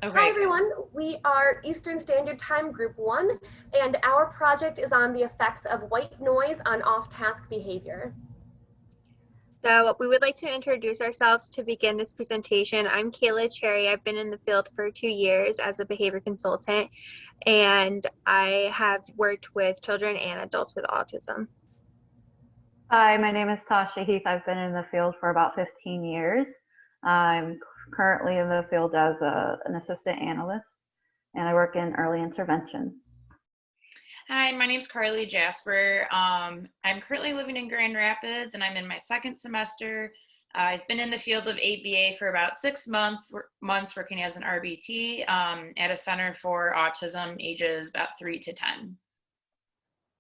Hi Okay. everyone, we are Eastern Standard Time Group 1 and our project is on the effects of white noise on off-task behavior. So we would like to introduce ourselves to begin this presentation. I'm Kayla Cherry. I've been in the field for 2 years as a behavior consultant, and I have worked with children and adults with autism. Hi, my name is Tasha Heath. I've been in the field for about 15 years. I'm currently in the field as an assistant analyst, and I work in early intervention. Hi, my name's Carly Jasper. I'm currently living in Grand Rapids and I'm in my second semester. I've been in the field of ABA for about 6 months working as an RBT at a center for autism ages about 3 to 10.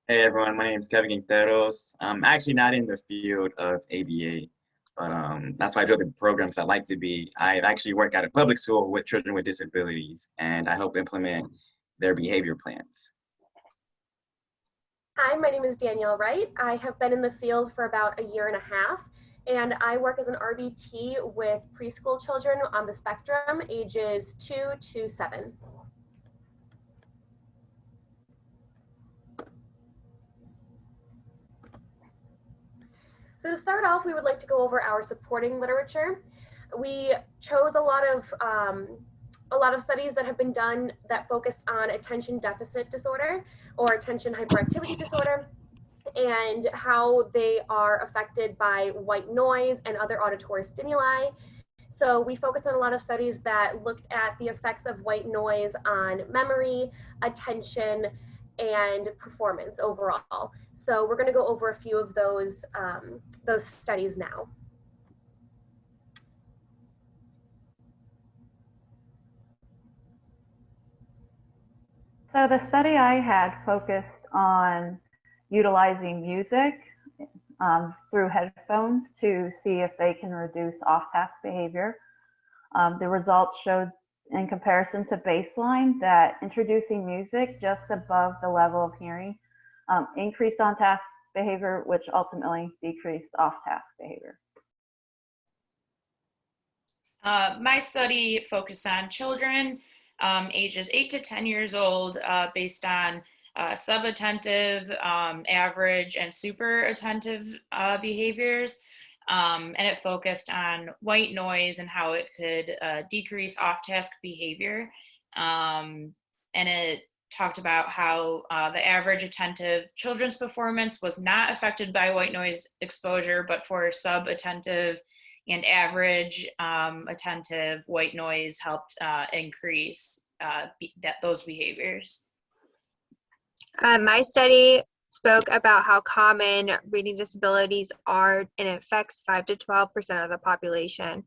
Hey everyone, my name is Kevin Quinteros. I'm actually not in the field of ABA, but that's why I joined the programs I like to be. I actually work at a public school with children with disabilities, and I help implement their behavior plans. Hi, my name is Danielle Wright. I have been in the field for about a year and a half and I work as an RBT with preschool children on the spectrum ages 2 to 7. So to start off, we would like to go over our supporting literature. We chose a lot of studies that have been done that focused on attention deficit disorder or attention hyperactivity disorder and how they are affected by white noise and other auditory stimuli. So we focused on a lot of studies that looked at the effects of white noise on memory, attention, and performance overall. So we're going to go over a few of those studies now. So the study I had focused on utilizing music through headphones to see if they can reduce off-task behavior. The results showed in comparison to baseline that introducing music just above the level of hearing increased on-task behavior, which ultimately decreased off-task behavior. My study focused on children ages 8 to 10 years old based on sub-attentive, average, and super attentive behaviors. And it focused on white noise and how it could decrease off-task behavior. And it talked about how the average attentive children's performance was not affected by white noise exposure, but for sub-attentive and average attentive, white noise helped increase those behaviors. My study spoke about how common reading disabilities are, and it affects 5 to 12% of the population.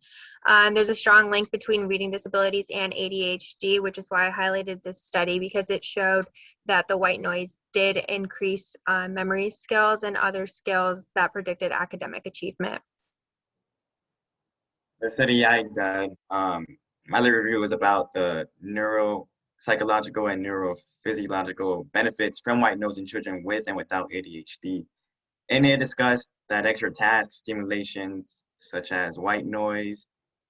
There's a strong link between reading disabilities and ADHD, which is why I highlighted this study, because it showed that the white noise did increase memory skills and other skills that predicted academic achievement. The study I did, my little review was about the neuropsychological and neurophysiological benefits from white noise in children with and without ADHD. And it discussed that extra task stimulations such as white noise,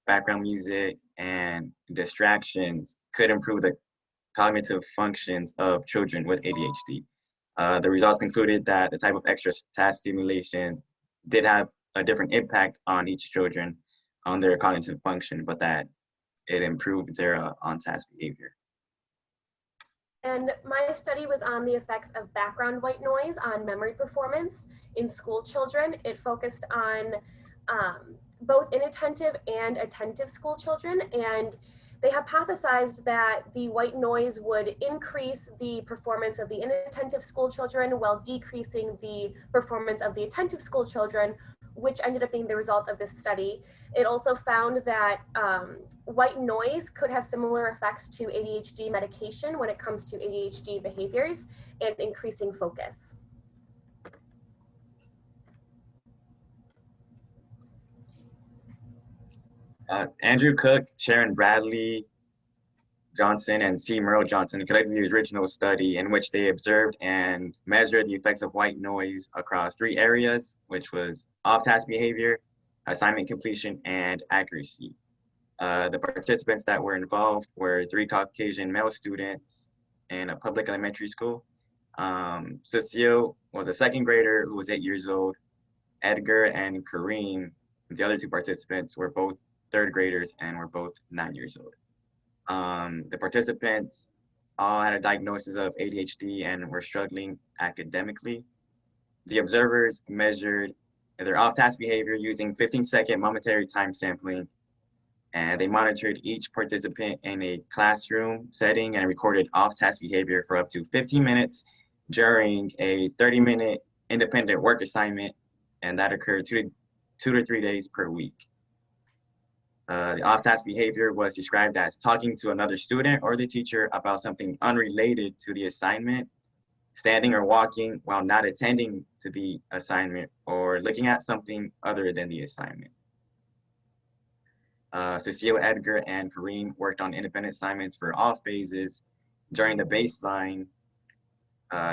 background music, and distractions could improve the cognitive functions of children with ADHD. The results concluded that the type of extra task stimulation did have a different impact on each children on their cognitive function, but that it improved their on-task behavior. And my study was on the effects of background white noise on memory performance in school children. It focused on both inattentive and attentive school children, and they hypothesized that the white noise would increase the performance of the inattentive school children while decreasing the performance of the attentive school children, which ended up being the result of this study. It also found that white noise could have similar effects to ADHD medication when it comes to ADHD behaviors and increasing focus. Andrew Cook, Sharon Bradley Johnson, and C. Merle Johnson conducted the original study in which they observed and measured the effects of white noise across 3 areas, which was off-task behavior, assignment completion, and accuracy. The participants that were involved were 3 Caucasian male students in a public elementary school. Cecile was a 2nd grader who was 8 years old. Edgar and Kareem, the other 2 participants, were both 3rd graders and were both 9 years old. The participants all had a diagnosis of ADHD and were struggling academically. The observers measured their off-task behavior using 15-second momentary time sampling, and they monitored each participant in a classroom setting and recorded off-task behavior for up to 15 minutes during a 30-minute independent work assignment, and that occurred 2 to 3 days per week. The off-task behavior was described as talking to another student or the teacher about something unrelated to the assignment, standing or walking while not attending to the assignment, or looking at something other than the assignment. Cecile, Edgar, and Kareem worked on independent assignments for all phases. During the baseline,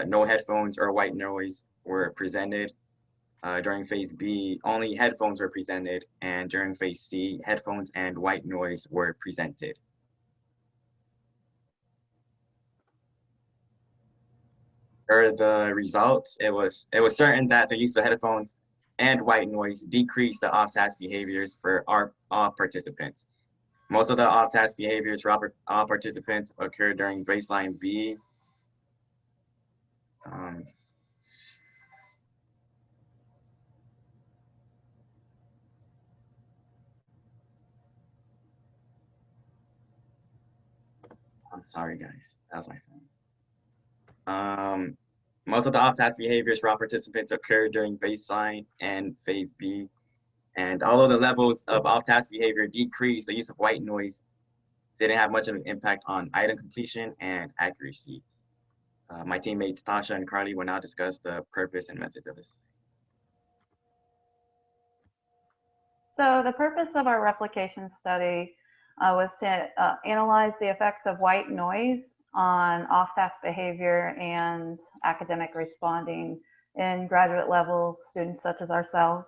no headphones or white noise were presented. During phase B, only headphones were presented, and during phase C, headphones and white noise were presented. For the results, it was certain that the use of headphones and white noise decreased the off-task behaviors for all participants. Most of the off-task behaviors for all participants occurred during baseline B. I'm sorry, guys. That was my phone. Most of the off-task behaviors for all participants occurred during baseline and phase B. And although the levels of off-task behavior decreased, the use of white noise didn't have much of an impact on item completion and accuracy. My teammates Tasha and Carly will now discuss the purpose and methods of this. So the purpose of our replication study was to analyze the effects of white noise on off-task behavior and academic responding in graduate level students such as ourselves.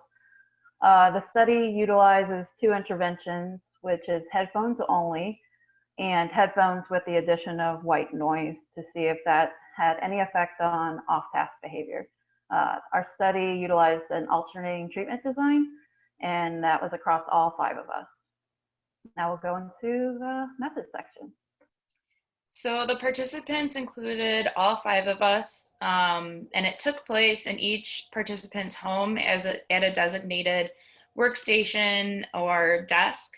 The study utilizes 2 interventions, which is headphones only and headphones with the addition of white noise to see if that had any effect on off-task behavior. Our study utilized an alternating treatment design, and that was across all 5 of us. Now we'll go into the method section. So the participants included all 5 of us, and it took place in each participant's home at a designated workstation or desk.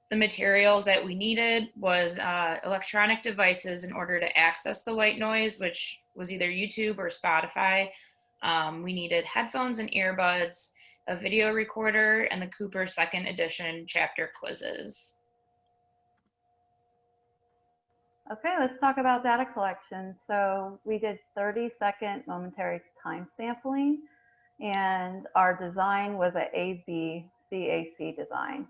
The materials that we needed was electronic devices in order to access the white noise, which was either YouTube or Spotify. We needed headphones and earbuds, a video recorder, and the Cooper 2nd edition chapter quizzes. Okay, let's talk about data collection. So we did 30-second momentary time sampling, and our design was a ABCAC design.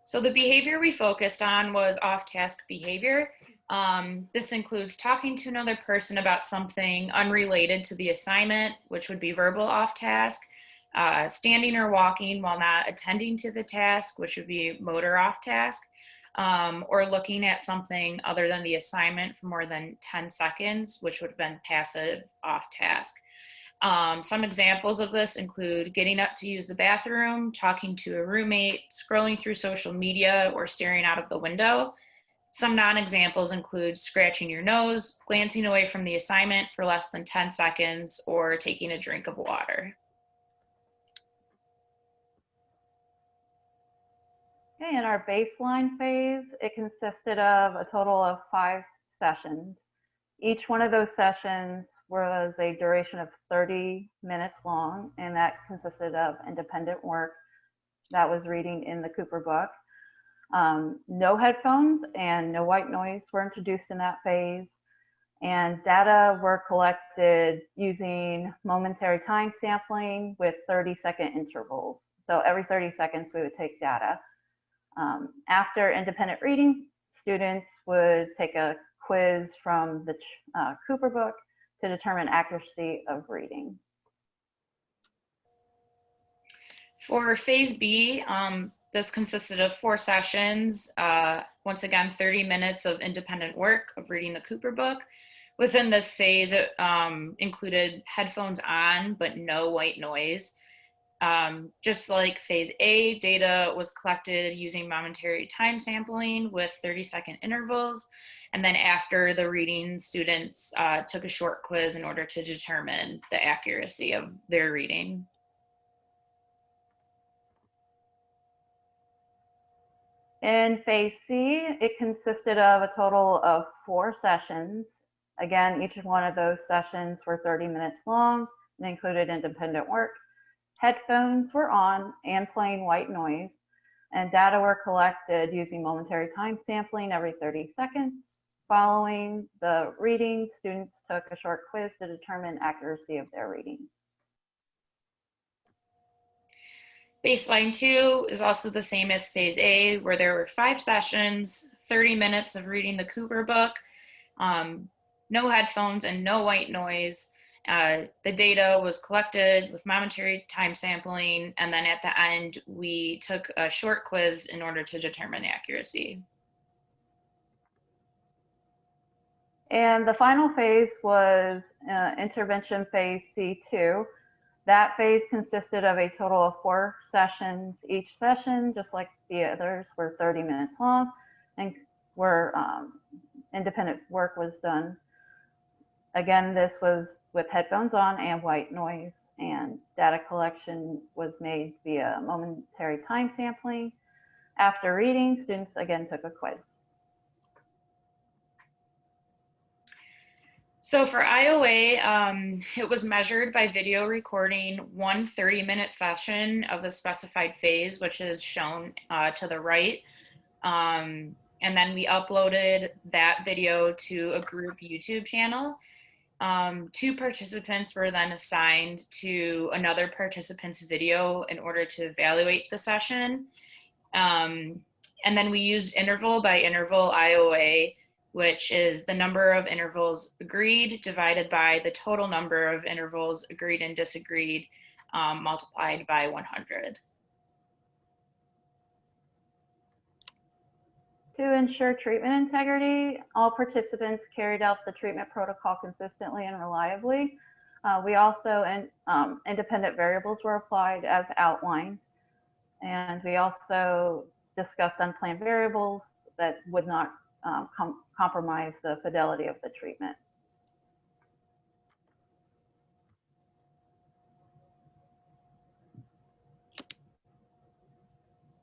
So the behavior we focused on was off-task behavior. This includes talking to another person about something unrelated to the assignment, which would be verbal off-task, standing or walking while not attending to the task, which would be motor off-task, or looking at something other than the assignment for more than 10 seconds, which would have been passive off-task. Some examples of this include getting up to use the bathroom, talking to a roommate, scrolling through social media, or staring out of the window. Some non-examples include scratching your nose, glancing away from the assignment for less than 10 seconds, or taking a drink of water. Okay, in our baseline phase, it consisted of a total of 5 sessions. Each one of those sessions was a duration of 30 minutes long, and that consisted of independent work that was reading in the Cooper book. No headphones and no white noise were introduced in that phase, and data were collected using momentary time sampling with 30-second intervals. So every 30 seconds we would take data. After independent reading, students would take a quiz from the Cooper book to determine accuracy of reading. For phase B, this consisted of 4 sessions. Once again, 30 minutes of independent work of reading the Cooper book. Within this phase, it included headphones on, but no white noise. Just like phase A, data was collected using momentary time sampling with 30-second intervals. And then after the reading, students took a short quiz in order to determine the accuracy of their reading. In phase C, it consisted of a total of 4 sessions. Again, each one of those sessions were 30 minutes long and included independent work. Headphones were on and playing white noise, and data were collected using momentary time sampling every 30 seconds. Following the reading, students took a short quiz to determine accuracy of their reading. Baseline 2 is also the same as phase A, where there were 5 sessions, 30 minutes of reading the Cooper book, no headphones and no white noise. The data was collected with momentary time sampling, and then at the end, we took a short quiz in order to determine accuracy. And the final phase was intervention phase C2. That phase consisted of a total of 4 sessions. Each session, just like the others, were 30 minutes long, and where independent work was done. Again, this was with headphones on and white noise, and data collection was made via momentary time sampling. After reading, students again took a quiz. So for IOA, it was measured by video recording one 30-minute session of the specified phase, which is shown to the right. And then we uploaded that video to a group YouTube channel. 2 participants were then assigned to another participant's video in order to evaluate the session. And then we used interval by interval IOA, which is the number of intervals agreed divided by the total number of intervals agreed and disagreed, multiplied by 100. To ensure treatment integrity, all participants carried out the treatment protocol consistently and reliably. We also, independent variables were applied as outlined. And we also discussed unplanned variables that would not compromise the fidelity of the treatment.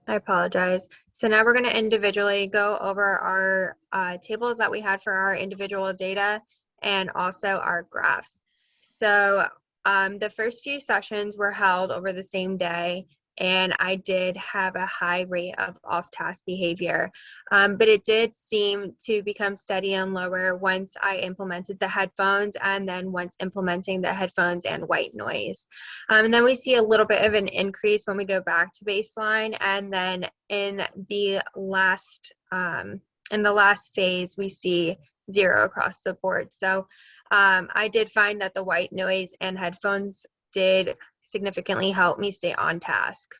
I apologize. So now we're going to individually go over our tables that we had for our individual data and also our graphs. So the first few sessions were held over the same day, and I did have a high rate of off-task behavior, but it did seem to become steady and lower once I implemented the headphones, and then once implementing the headphones and white noise. And then we see a little bit of an increase when we go back to baseline, and then in the last phase, we see 0 across the board. So I did find that the white noise and headphones did significantly help me stay on task.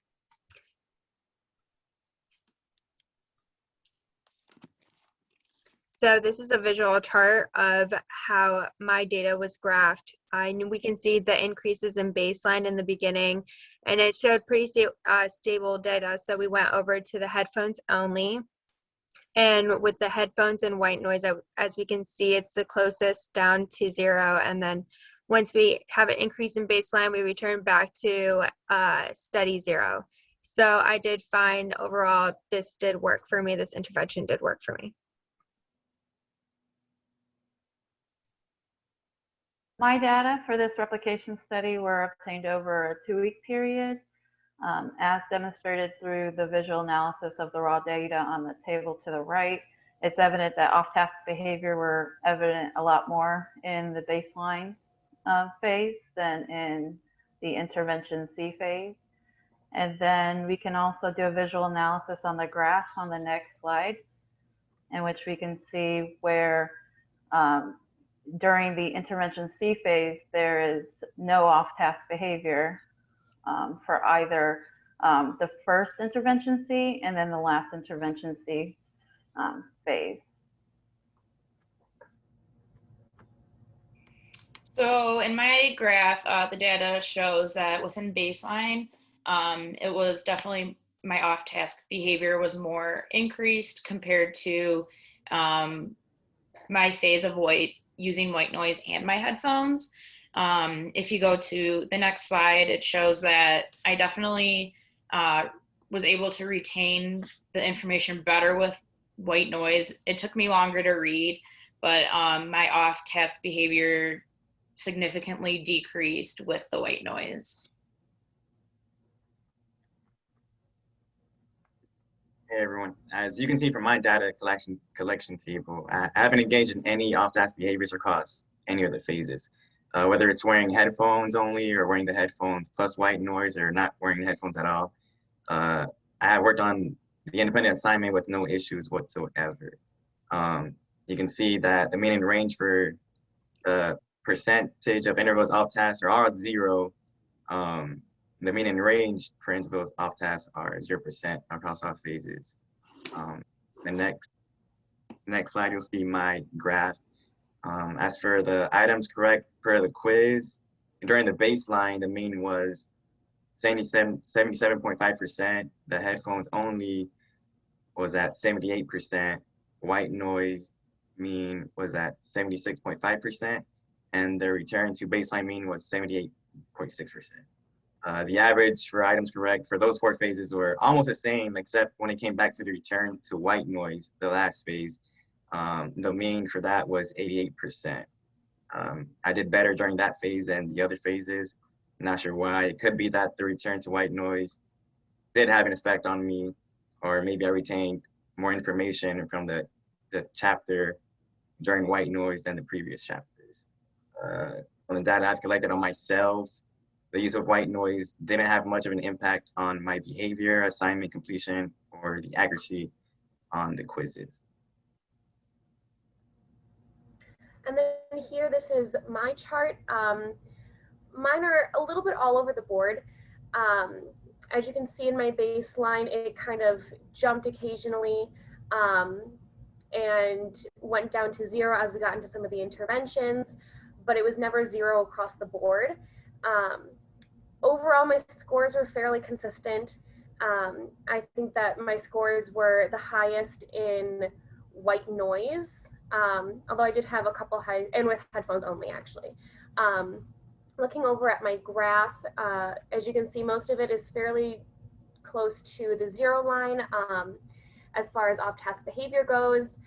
So this is a visual chart of how my data was graphed. We can see the increases in baseline in the beginning, and it showed pretty stable data. So we went over to the headphones only. And with the headphones and white noise, as we can see, it's the closest down to 0. And then once we have an increase in baseline, we return back to steady 0. So I did find overall this did work for me. This intervention did work for me. My data for this replication study were obtained over a 2-week period. As demonstrated through the visual analysis of the raw data on the table to the right, it's evident that off-task behavior were evident a lot more in the baseline phase than in the intervention C phase. And then we can also do a visual analysis on the graph on the next slide, in which we can see where during the intervention C phase, there is no off-task behavior for either the first intervention C and then the last intervention C phase. So in my graph, the data shows that within baseline, it was definitely my off-task behavior was more increased compared to my phase of using white noise and my headphones. If you go to the next slide, it shows that I definitely was able to retain the information better with white noise. It took me longer to read, but my off-task behavior significantly decreased with the white noise. Hey everyone, as you can see from my data collection table, I haven't engaged in any off-task behaviors across any of the phases. Whether it's wearing headphones only or wearing the headphones plus white noise or not wearing the headphones at all. I have worked on the independent assignment with no issues whatsoever. You can see that the mean and range for the percentage of intervals off task are all 0. The mean and range for intervals off task are 0% across all phases. The next slide, you'll see my graph. As for the items correct per the quiz, during the baseline, the mean was 77.5%. The headphones only was at 78%. White noise mean was at 76.5%. And the return to baseline mean was 78.6%. The average for items correct for those 4 phases were almost the same, except when it came back to the return to white noise, the last phase, the mean for that was 88%. I did better during that phase than the other phases. Not sure why. It could be that the return to white noise did have an effect on me, or maybe I retained more information from the chapter during white noise than the previous chapters. On the data I've collected on myself, the use of white noise didn't have much of an impact on my behavior, assignment completion, or the accuracy on the quizzes. And then here, this is my chart. Mine are a little bit all over the board. As you can see in my baseline, it kind of jumped occasionally and went down to 0 as we got into some of the interventions, but it was never 0 across the board. Overall, my scores were fairly consistent. I think that my scores were the highest in white noise, although I did have a couple high, and with headphones only actually. Looking over at my graph, as you can see, most of it is fairly close to the 0 line as far as off-task behavior goes.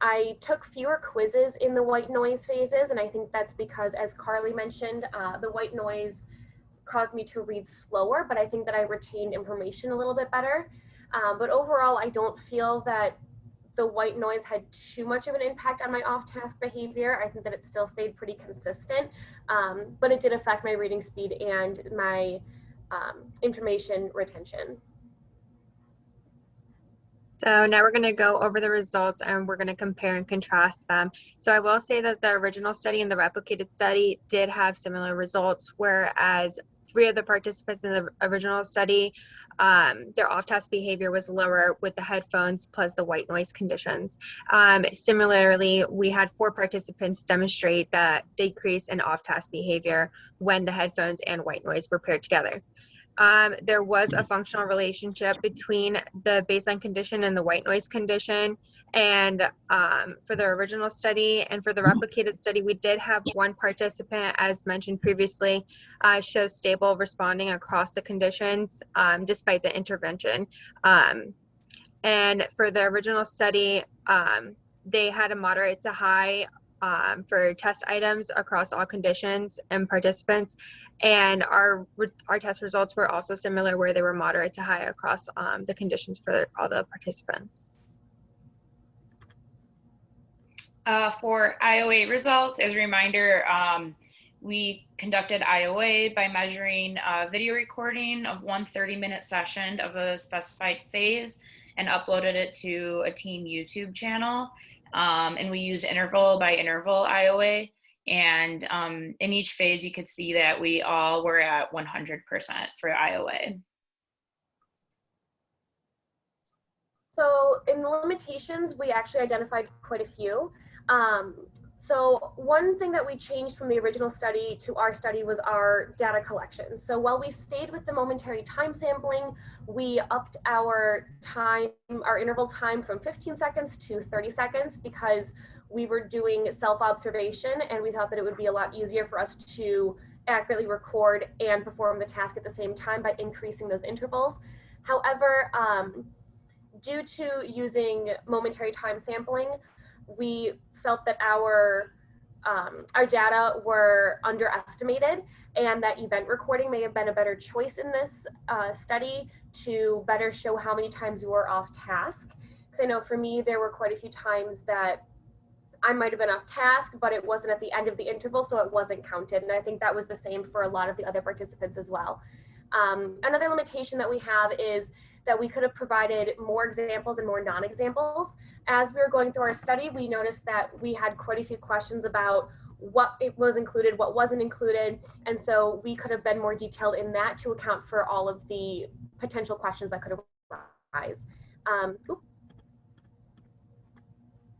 I took fewer quizzes in the white noise phases, and I think that's because, as Carly mentioned, the white noise caused me to read slower, but I think that I retained information a little bit better. But overall, I don't feel that the white noise had too much of an impact on my off-task behavior. I think that it still stayed pretty consistent, but it did affect my reading speed and my information retention. So now we're going to go over the results and we're going to compare and contrast them. So I will say that the original study and the replicated study did have similar results, whereas 3 of the participants in the original study, their off-task behavior was lower with the headphones plus the white noise conditions. Similarly, we had 4 participants demonstrate that decrease in off-task behavior when the headphones and white noise were paired together. There was a functional relationship between the baseline condition and the white noise condition. And for the original study and for the replicated study, we did have 1 participant, as mentioned previously, show stable responding across the conditions despite the intervention. And for the original study, they had a moderate to high for test items across all conditions and participants. And our test results were also similar, where they were moderate to high across the conditions for all the participants. For IOA results, as a reminder, we conducted IOA by measuring a video recording of 1 30-minute session of a specified phase and uploaded it to a team YouTube channel. And we used interval by interval IOA. And in each phase, you could see that we all were at 100% for IOA. So in the limitations, we actually identified quite a few. So one thing that we changed from the original study to our study was our data collection. So while we stayed with the momentary time sampling, we upped our time, our interval time from 15 seconds to 30 seconds because we were doing self-observation and we thought that it would be a lot easier for us to accurately record and perform the task at the same time by increasing those intervals. However, due to using momentary time sampling, we felt that our data were underestimated and that event recording may have been a better choice in this study to better show how many times you were off task. Because I know for me, there were quite a few times that I might have been off task, but it wasn't at the end of the interval, so it wasn't counted. And I think that was the same for a lot of the other participants as well. Another limitation that we have is that we could have provided more examples and more non-examples. As we were going through our study, we noticed that we had quite a few questions about what it was included, what wasn't included, and so we could have been more detailed in that to account for all of the potential questions that could arise.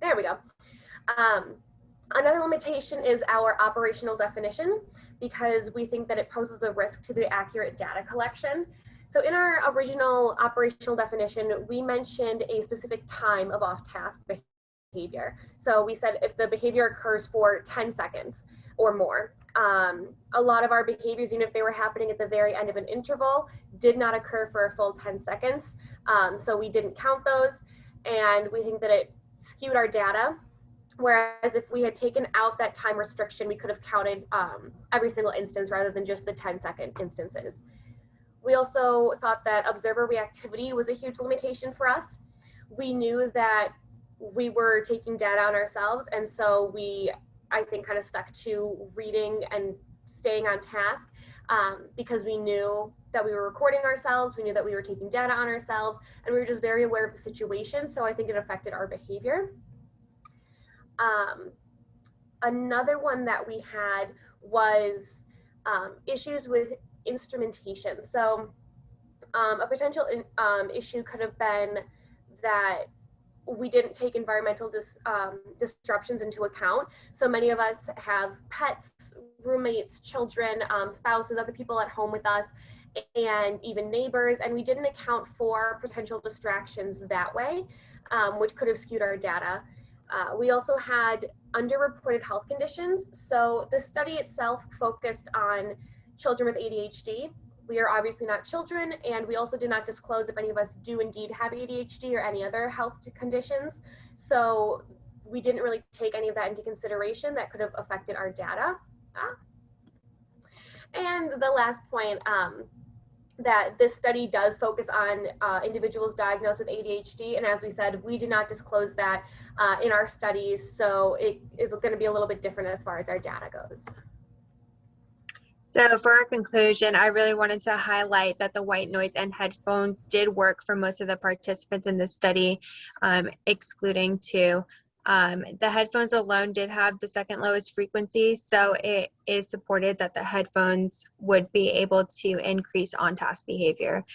There we go. Another limitation is our operational definition, because we think that it poses a risk to the accurate data collection. So in our original operational definition, we mentioned a specific time of off-task behavior. So we said if the behavior occurs for 10 seconds or more. A lot of our behaviors, even if they were happening at the very end of an interval, did not occur for a full 10 seconds. So we didn't count those, and we think that it skewed our data. Whereas if we had taken out that time restriction, we could have counted every single instance rather than just the 10-second instances. We also thought that observer reactivity was a huge limitation for us. We knew that we were taking data on ourselves, and so we, I think, kind of stuck to reading and staying on task because we knew that we were recording ourselves, we knew that we were taking data on ourselves, and we were just very aware of the situation, so I think it affected our behavior. Another one that we had was issues with instrumentation. So a potential issue could have been that we didn't take environmental disruptions into account. So many of us have pets, roommates, children, spouses, other people at home with us, and even neighbors, and we didn't account for potential distractions that way, which could have skewed our data. We also had underreported health conditions. So the study itself focused on children with ADHD. We are obviously not children, and we also did not disclose if any of us do indeed have ADHD or any other health conditions. So we didn't really take any of that into consideration that could have affected our data. And the last point, that this study does focus on individuals diagnosed with ADHD, and as we said, we did not disclose that in our studies, so it is going to be a little bit different as far as our data goes. So for our conclusion, I really wanted to highlight that the white noise and headphones did work for most of the participants in this study, excluding 2. The headphones alone did have the second lowest frequency, so it is supported that the headphones would be able to increase on-task behavior.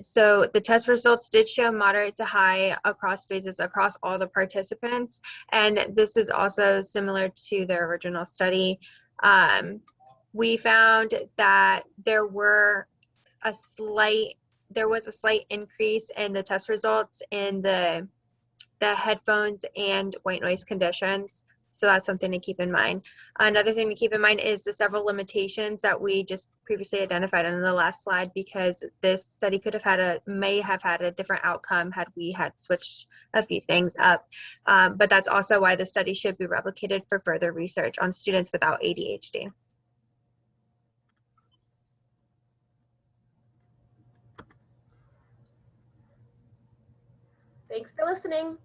So the test results did show moderate to high across phases across all the participants, and this is also similar to the original study. We found that there was a slight increase in the test results in the headphones and white noise conditions. So that's something to keep in mind. Another thing to keep in mind is the several limitations that we just previously identified on the last slide, because this study may have had a different outcome had we had switched a few things up. But that's also why the study should be replicated for further research on students without ADHD. Thanks for listening.